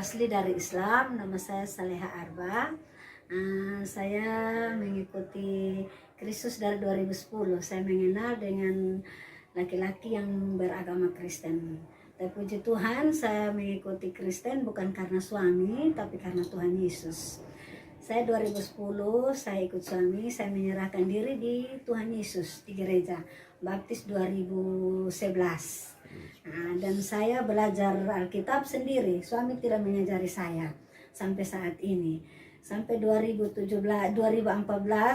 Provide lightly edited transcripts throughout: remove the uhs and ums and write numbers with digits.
asli dari Islam, nama saya Saleha Arba. Saya mengikuti Kristus dari 2010. Saya mengenal dengan laki-laki yang beragama Kristen. Tapi puji Tuhan, saya mengikuti Kristen bukan karena suami, tapi karena Tuhan Yesus. Saya 2010, saya ikut suami, saya menyerahkan diri di Tuhan Yesus di gereja Baptis 2011. Dan saya belajar Alkitab sendiri, suami tidak mengajari saya sampai saat ini. Sampai 2014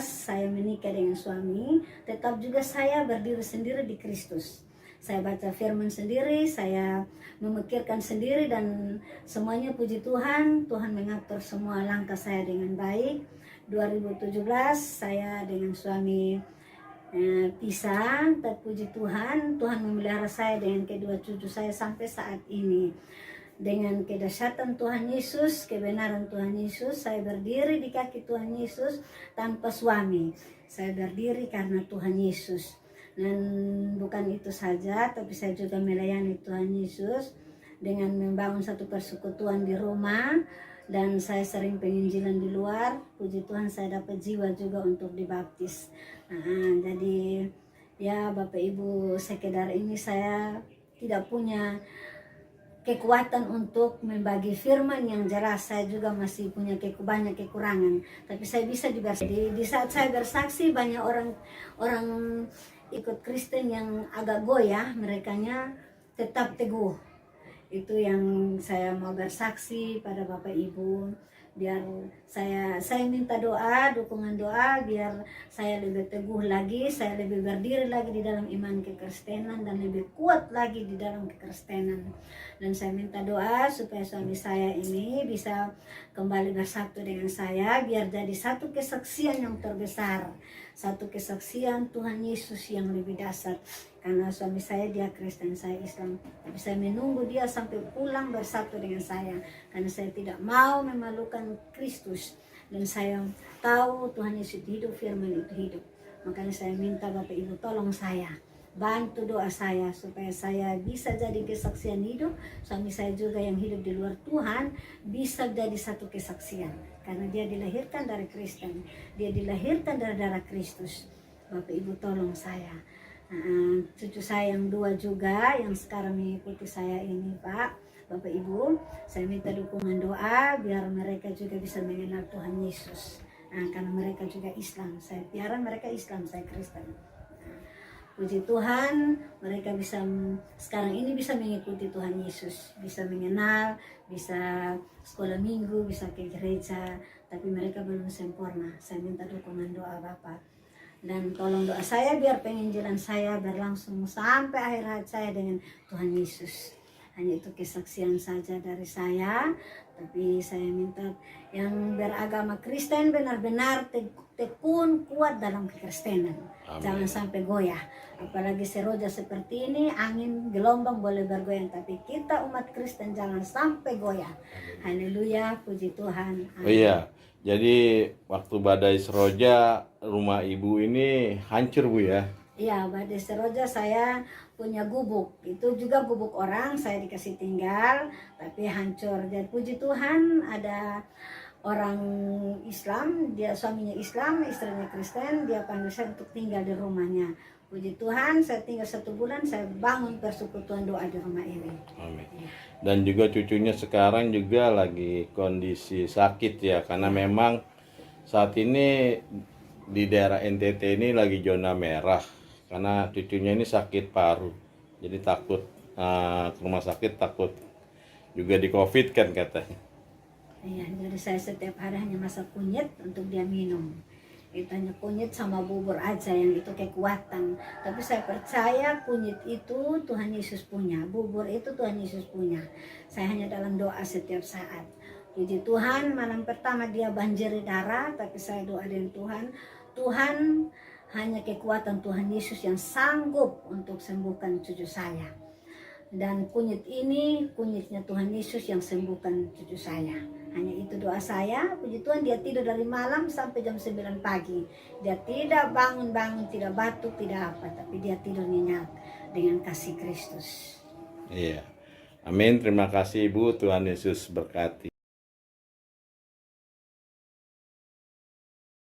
saya menikah dengan suami, tetap juga saya berdiri sendiri di Kristus. Saya baca firman sendiri, saya memikirkan sendiri, dan semuanya puji Tuhan, Tuhan mengatur semua langkah saya dengan baik. 2017 saya dengan suami pisah, tapi puji Tuhan, Tuhan memelihara saya dengan kedua cucu saya sampai saat ini. Dengan kedahsyatan Tuhan Yesus, kebenaran Tuhan Yesus, saya berdiri di kaki Tuhan Yesus tanpa suami. Saya berdiri karena Tuhan Yesus. Dan bukan itu saja, tapi saya juga melayani Tuhan Yesus dengan membangun satu persekutuan di rumah, dan saya sering penginjilan di luar. Puji Tuhan, saya dapat jiwa juga untuk dibaptis. Jadi ya Bapak Ibu, sekedar ini saya tidak punya kekuatan untuk membagi firman yang jelas. Saya juga masih punya banyak kekurangan, tapi saya bisa juga di saat saya bersaksi, banyak orang ikut Kristen yang agak goyah, merekanya tetap teguh. Itu yang saya mau bersaksi pada Bapak Ibu, biar saya minta doa, dukungan doa, biar saya lebih teguh lagi, saya lebih berdiri lagi di dalam iman kekristenan, dan lebih kuat lagi di dalam kekristenan. Dan saya minta doa supaya suami saya ini bisa kembali bersatu dengan saya, biar jadi satu kesaksian yang terbesar, satu kesaksian Tuhan Yesus yang lebih dasar. Karena suami saya dia Kristen, saya Islam, tapi saya menunggu dia sampai pulang bersatu dengan saya, karena saya tidak mau memalukan Kristus, dan saya tahu Tuhan Yesus hidup, firman itu hidup. Makanya saya minta Bapak Ibu tolong saya, bantu doa saya supaya saya bisa jadi kesaksian hidup. Suami saya juga yang hidup di luar Tuhan bisa jadi satu kesaksian, karena dia dilahirkan dari Kristen, dia dilahirkan dari darah Kristus. Bapak Ibu tolong saya. Cucu saya yang dua juga yang sekarang mengikuti saya ini, Pak, Bapak Ibu, saya minta dukungan doa biar mereka juga bisa mengenal Tuhan Yesus. Karena mereka juga Islam, saya piara mereka Islam, saya Kristen. Puji Tuhan, mereka bisa sekarang ini bisa mengikuti Tuhan Yesus, bisa mengenal, bisa sekolah minggu, bisa ke gereja, tapi mereka belum sempurna. Saya minta dukungan doa Bapak. Dan tolong doa saya biar penginjilan saya berlangsung sampai akhir hayat saya dengan Tuhan Yesus. Hanya itu kesaksian saja dari saya, tapi saya minta yang beragama Kristen benar-benar tekun kuat dalam kekristenan. Amin. Jangan sampai goyah. Apalagi seroja seperti ini, angin gelombang boleh bergoyang, tapi kita umat Kristen jangan sampai goyah. Haleluya, puji Tuhan. Amin. Oh iya. Jadi waktu badai Seroja, rumah ibu ini hancur Bu ya? Iya, badai Seroja saya punya gubuk. Itu juga gubuk orang, saya dikasih tinggal, tapi hancur. Jadi puji Tuhan ada orang Islam, dia suaminya Islam, istrinya Kristen, dia panggil saya untuk tinggal di rumahnya. Puji Tuhan, saya tinggal 1 bulan, saya bangun persekutuan doa di rumah ini. Amin. Dan juga cucunya sekarang juga lagi kondisi sakit ya, karena memang saat ini di daerah NTT ini lagi zona merah, karena cucunya ini sakit paru. Jadi takut ke rumah sakit, takut juga di COVID kan katanya. Iya, jadi saya setiap hari hanya masak kunyit untuk dia minum. Itu hanya kunyit sama bubur aja yang itu kekuatan. Tapi saya percaya kunyit itu Tuhan Yesus punya, bubur itu Tuhan Yesus punya. Saya hanya dalam doa setiap saat. Puji Tuhan, malam pertama dia banjiri darah, tapi saya doa dengan Tuhan. Tuhan, hanya kekuatan Tuhan Yesus yang sanggup untuk sembuhkan cucu saya. Dan kunyit ini, kunyitnya Tuhan Yesus yang sembuhkan cucu saya. Hanya itu doa saya. Puji Tuhan, dia tidur dari malam sampai jam 9 pagi. Dia tidak bangun-bangun, tidak batuk, tidak apa, tapi dia tidur nyenyak dengan kasih Kristus. Iya. Amin. Terima kasih Ibu. Tuhan Yesus berkati.